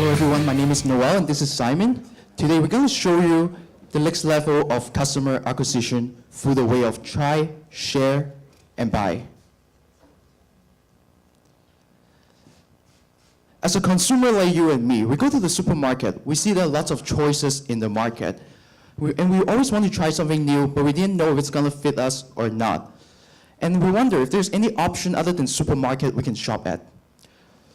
Hello everyone, my name is Noel and this is Simon. Today we're going to show you the next level of customer acquisition through the way of try, share, and buy. As a consumer like you and me, we go to the supermarket, we see there are lots of choices in the market. And we always want to try something new, but we didn't know if it's going to fit us or not. And we wonder if there's any option other than supermarket we can shop at.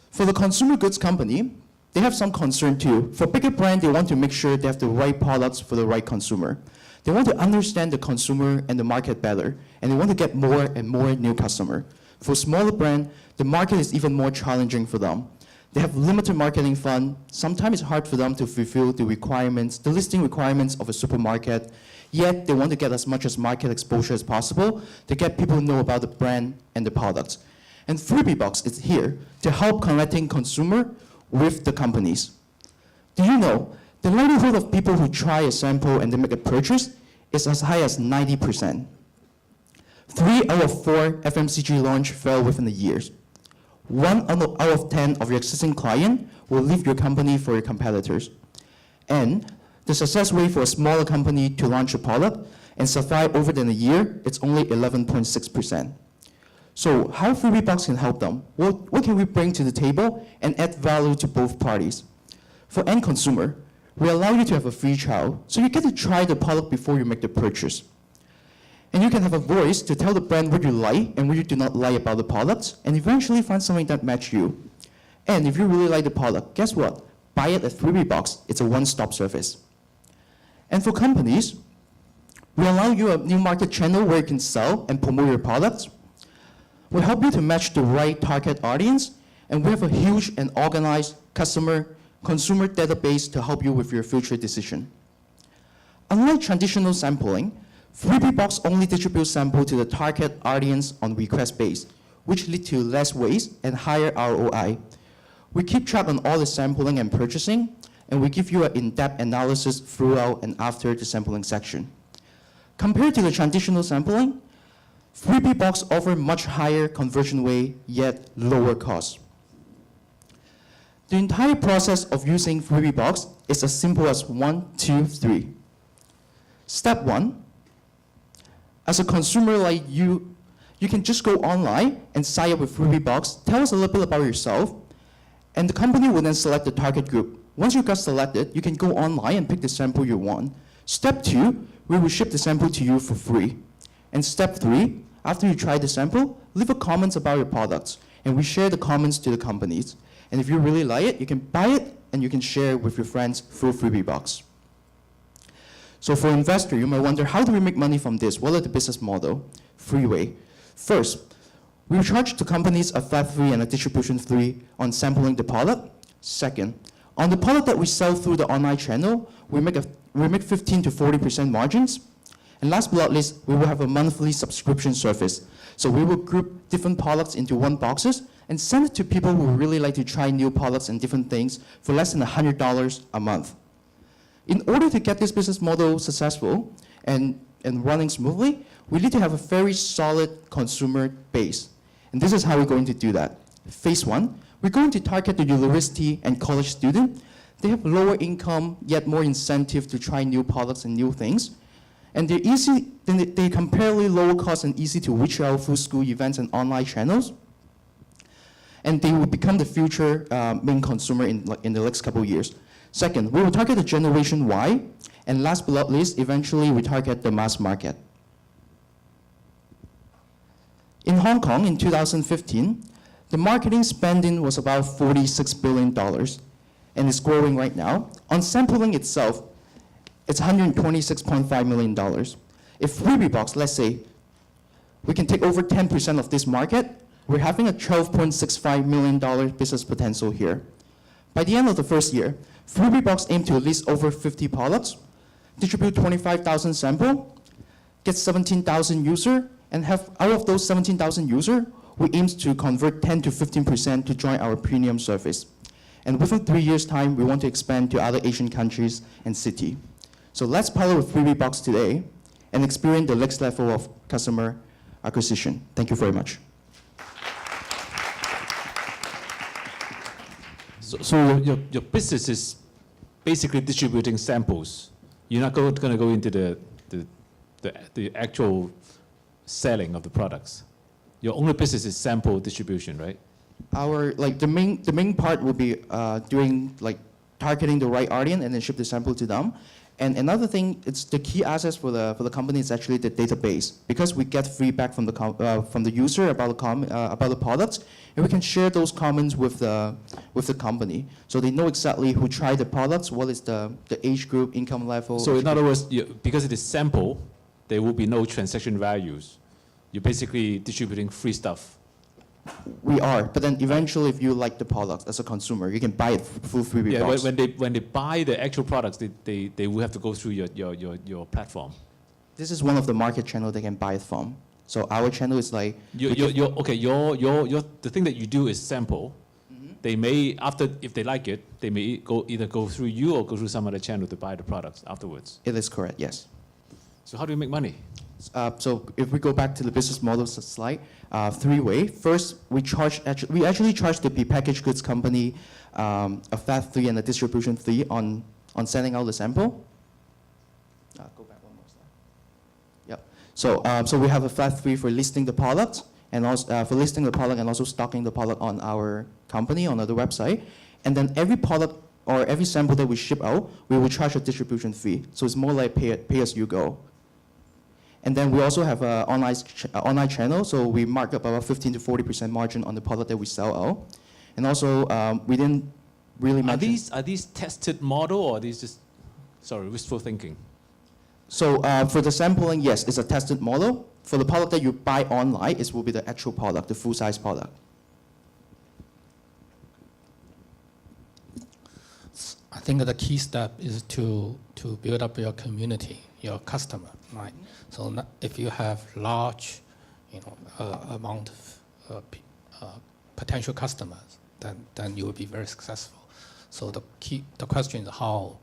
For the consumer goods company, they have some concern too. For bigger brand, they want to make sure they have the right products for the right consumer. They want to understand the consumer and the market better, and they want to get more and more new customer. For smaller brand, the market is even more challenging for them. They have limited marketing fund. Sometimes it's hard for them to fulfill the requirements, the listing requirements of a supermarket, yet they want to get as much as market exposure as possible to get people to know about the brand and the products. And 3Beebox is here to help connecting consumer with the companies. Do you know, the likelihood of people who try a sample and then make a purchase is as high as 90%. 3 out of 4 FMCG launch fail within the years. 1 out of 10 of your existing client will leave your company for your competitors. And the success rate for a smaller company to launch a product and survive over than a year, it's only 11.6%. So how 3Beebox can help them? What can we bring to the table and add value to both parties? For end consumer, we allow you to have a free trial, so you get to try the product before you make the purchase. And you can have a voice to tell the brand what you like and what you do not like about the products, and eventually find something that matches you. And if you really like the product, guess what? Buy it at 3Beebox. It's a one-stop service. And for companies, we allow you a new market channel where you can sell and promote your products. We help you to match the right target audience, and we have a huge and organized consumer database to help you with your future decision. Unlike traditional sampling, 3Beebox only distributes sample to the target audience on request base, which lead to less waste and higher ROI. We keep track on all the sampling and purchasing, and we give you an in-depth analysis throughout and after the sampling section. Compared to the traditional sampling, 3Beebox offers much higher conversion rate, yet lower cost. The entire process of using 3Beebox is as simple as 1, 2, 3. Step 1. As a consumer like you, you can just go online and sign up with 3Beebox, tell us a little bit about yourself, and the company will then select the target group. Once you got selected, you can go online and pick the sample you want. Step 2, we will ship the sample to you for free. And step 3, after you try the sample, leave a comment about your products, and we share the comments to the companies. And if you really like it, you can buy it, and you can share it with your friends through 3Beebox. So for investor, you might wonder, how do we make money from this? What are the business model? 3 ways. First, we charge the companies a flat fee and a distribution fee on sampling the product. Second, on the product that we sell through the online channel, we make 15 to 40% margins. And last but not least, we will have a monthly subscription service. So we will group different products into one boxes and send it to people who really like to try new products and different things for less than $100 a month. In order to get this business model successful and running smoothly, we need to have a very solid consumer base. And this is how we're going to do that. Phase 1, we're going to target the university and college student. They have lower income, yet more incentive to try new products and new things. And they're comparatively lower cost and easy to reach out through school events and online channels. And they will become the future main consumer in the next couple of years. Second, we will target the Generation Y, and last but not least, eventually we target the mass market. In Hong Kong in 2015, the marketing spending was about $46 billion, and it's growing right now. On sampling itself, it's $126.5 million. If 3Beebox, let's say, we can take over 10% of this market, we're having a $12.65 million business potential here. By the end of the first year, 3Beebox aimed to list over 50 products, distribute 25,000 samples, get 17,000 users, and have out of those 17,000 users, we aim to convert 10 to 15% to join our premium service. And within 3 years' time, we want to expand to other Asian countries and cities. So let's pilot with 3Beebox today and experience the next level of customer acquisition. Thank you very much. So your business is basically distributing samples. You're not going to go into the actual selling of the products. Your only business is sample distribution, right? The main part will be doing targeting the right audience and then ship the sample to them. And another thing, it's the key assets for the company is actually the database, because we get feedback from the user about the products, and we can share those comments with the company, so they know exactly who tried the products, what is the age group, income level. So in other words, because it is sample, there will be no transaction values. You're basically distributing free stuff. We are, but then eventually, if you like the product as a consumer, you can buy it through 3Beebox. Yeah, when they buy the actual products, they will have to go through your platform. This is one of the market channels they can buy it from. So our channel is like the thing that you do is sample. Mm-hmm. They may if they like it, they may either go through you or go through some other channel to buy the products afterwards. It is correct, yes. So how do you make money? So if we go back to the business model slide, three-way. First, we actually charge the prepackaged goods company a flat fee and a distribution fee on sending out the sample. Go back one more slide. Yep. So we have a flat fee for listing the product, and also for listing the product and also stocking the product on our company on the website. And then every product or every sample that we ship out, we will charge a distribution fee. So it's more like pay as you go. And then we also have an online channel, so we mark up about 15 to 40% margin on the product that we sell out. And also, we didn't really mention... Are these tested model, or are these just, wishful thinking? So for the sampling, yes, it's a tested model. For the product that you buy online, it will be the actual product, the full-size product. I think the key step is to build up your community, your customer, right? So if you have large, amount of potential customers, then you will be very successful. So the question is, how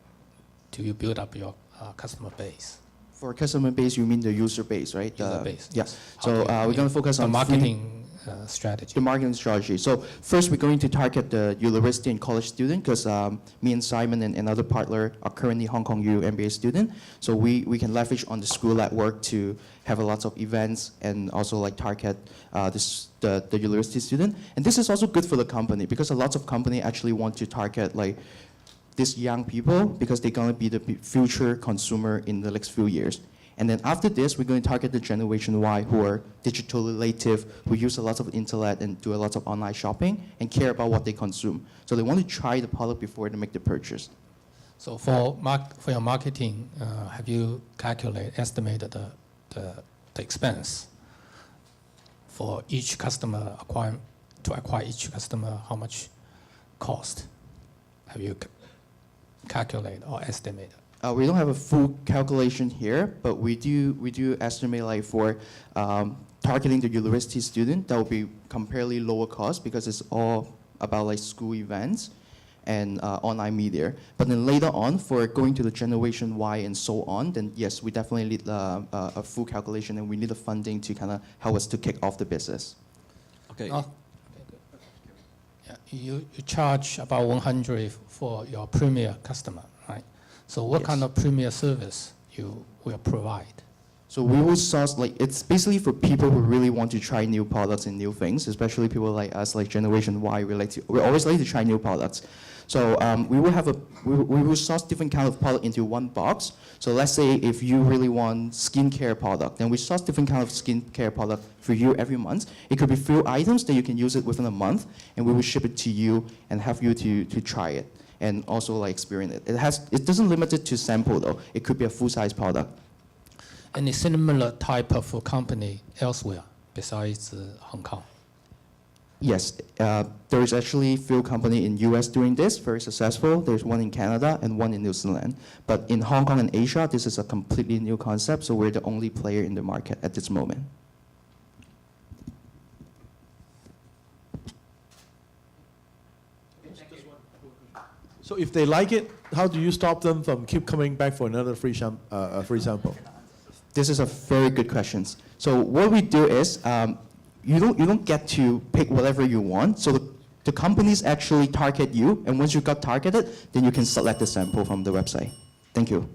do you build up your customer base? For customer base, you mean the user base, right? User base. Yes. Yeah. So we're going to focus on marketing strategy. The marketing strategy. So first, we're going to target the university and college student, because me and Simon and another partner are currently Hong Kong U MBA student. So we can leverage on the school network to have a lot of events and also target the university student. And this is also good for the company, because a lot of company actually want to target these young people, because they're going to be the future consumer in the next few years. And then after this, we're going to target the Generation Y, who are digitally native, who use a lot of internet and do a lot of online shopping and care about what they consume. So they want to try the product before they make the purchase. So for your marketing, have you estimated the expense for each customer, to acquire each customer, how much cost? Have you calculated or estimated? We don't have a full calculation here, but we do estimate for targeting the university student, that will be comparatively lower cost, because it's all about school events and online media. But then later on, for going to the Generation Y and so on, then yes, we definitely need a full calculation, and we need the funding to kind of help us to kick off the business. Okay. Yeah, you charge about 100 for your premier customer, right? So what kind of premier service you will provide? So we will source, it's basically for people who really want to try new products and new things, especially people like us, Generation Y, we always like to try new products. So we will source different kind of product into one box. So let's say if you really want skincare product, then we source different kind of skincare product for you every month. It could be few items that you can use it within a month, and we will ship it to you and have you to try it and also experience it. It doesn't limit it to sample though. It could be a full-size product. Any similar type of company elsewhere besides Hong Kong? Yes, there is actually a few companies in US doing this, very successful. There's one in Canada and one in New Zealand. But in Hong Kong and Asia, this is a completely new concept, so we're the only player in the market at this moment. So if they like it, how do you stop them from keep coming back for another free sample? This is a very good question. So what we do is, you don't get to pick whatever you want. So The companies actually target you, and once you got targeted, then you can select the sample from the website. Thank you.